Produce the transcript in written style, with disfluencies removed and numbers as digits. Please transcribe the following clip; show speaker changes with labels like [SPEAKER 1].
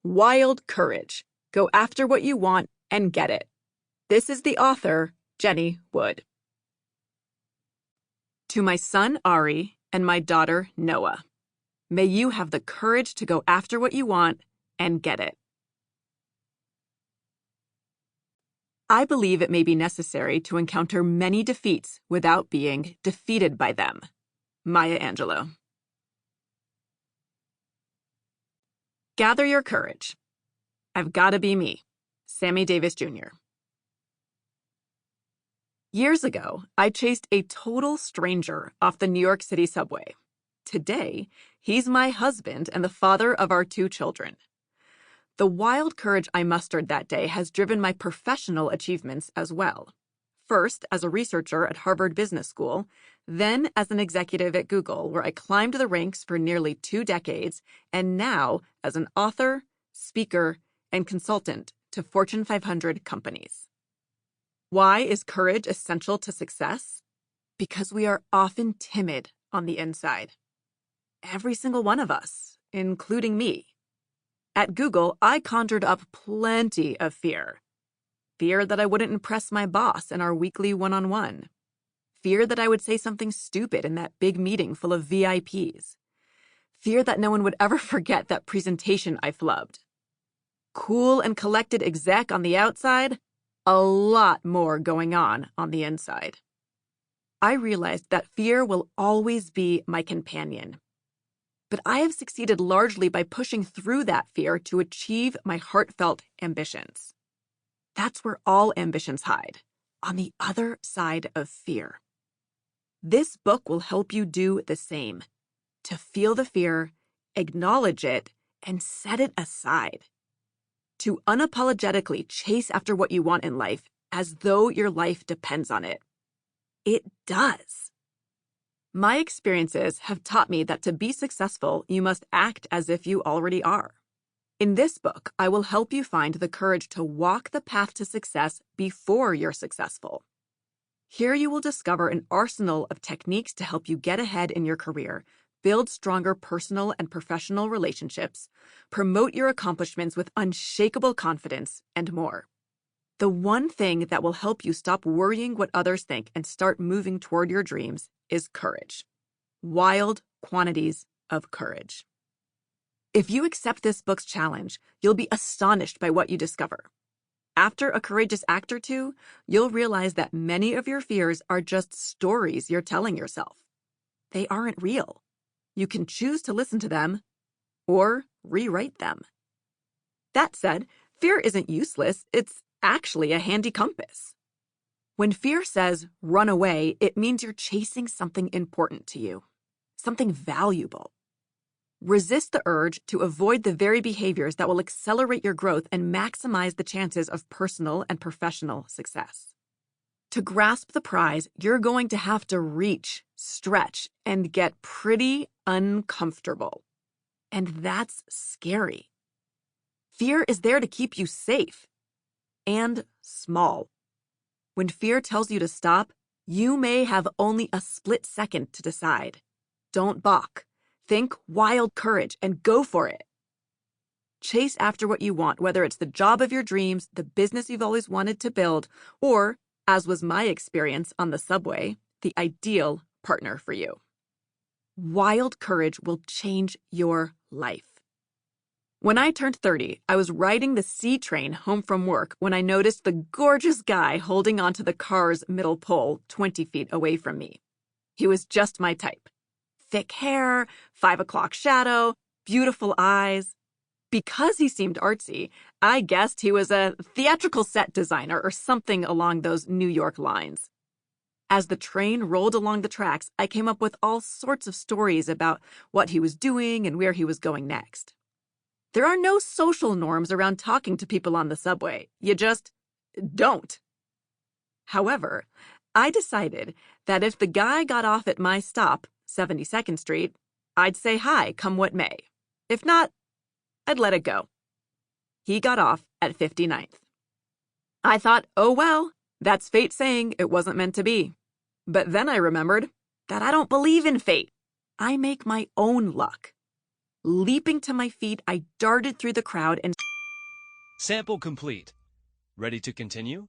[SPEAKER 1] Wild Courage. Go after what you want and get it. This is the author, Jenny Wood. To my son, Ari, and my daughter, Noah, may you have the courage to go after what you want and get it. I believe it may be necessary to encounter many defeats without being defeated by them. Maya Angelou. Gather your courage. I've gotta be me. Sammy Davis Jr. Years ago, I chased a total stranger off the New York City subway. Today, he's my husband and the father of our 2 children. The wild courage I mustered that day has driven my professional achievements as well. First, as a researcher at Harvard Business School, then as an executive at Google, where I climbed the ranks for nearly 2 decades, and now as an author, speaker, and consultant to Fortune 500 companies. Why is courage essential to success? Because we are often timid on the inside. Every single one of us, including me. At Google, I conjured up plenty of fear. Fear that I wouldn't impress my boss in our weekly one-on-one. Fear that I would say something stupid in that big meeting full of VIPs. Fear that no one would ever forget that presentation I flubbed. Cool and collected exec on the outside, a lot more going on the inside. I realized that fear will always be my companion. But I have succeeded largely by pushing through that fear to achieve my heartfelt ambitions. That's where all ambitions hide, on the other side of fear. This book will help you do the same, to feel the fear, acknowledge it, and set it aside. To unapologetically chase after what you want in life as though your life depends on it. It does. My experiences have taught me that to be successful, you must act as if you already are. In this book, I will help you find the courage to walk the path to success before you're successful. Here you will discover an arsenal of techniques to help you get ahead in your career, build stronger personal and professional relationships, promote your accomplishments with unshakable confidence, and more. The one thing that will help you stop worrying what others think and start moving toward your dreams is courage. Wild quantities of courage. If you accept this book's challenge, you'll be astonished by what you discover. After a courageous act or two, you'll realize that many of your fears are just stories you're telling yourself. They aren't real. You can choose to listen to them or rewrite them. That said, fear isn't useless. It's actually a handy compass. When fear says run away, it means you're chasing something important to you, something valuable. Resist the urge to avoid the very behaviors that will accelerate your growth and maximize the chances of personal and professional success. To grasp the prize, you're going to have to reach, stretch, and get pretty uncomfortable. And that's scary. Fear is there to keep you safe and small. When fear tells you to stop, you may have only a split second to decide. Don't balk. Think wild courage and go for it. Chase after what you want, whether it's the job of your dreams, the business you've always wanted to build, or, as was my experience on the subway, the ideal partner for you. Wild courage will change your life. When I turned 30, I was riding the C train home from work when I noticed the gorgeous guy holding onto the car's middle pole 20 feet away from me. He was just my type. Thick hair, 5 o'clock shadow, beautiful eyes. Because he seemed artsy, I guessed he was a theatrical set designer or something along those New York lines. As the train rolled along the tracks, I came up with all sorts of stories about what he was doing and where he was going next. There are no social norms around talking to people on the subway. You just don't. However, I decided that if the guy got off at my stop, 72nd Street, I'd say hi, come what may. If not, I'd let it go. He got off at 59th. I thought, oh well, that's fate saying it wasn't meant to be. But then I remembered that I don't believe in fate. I make my own luck. Leaping to my feet, I darted through the crowd and...
[SPEAKER 2] Sample complete. Ready to continue?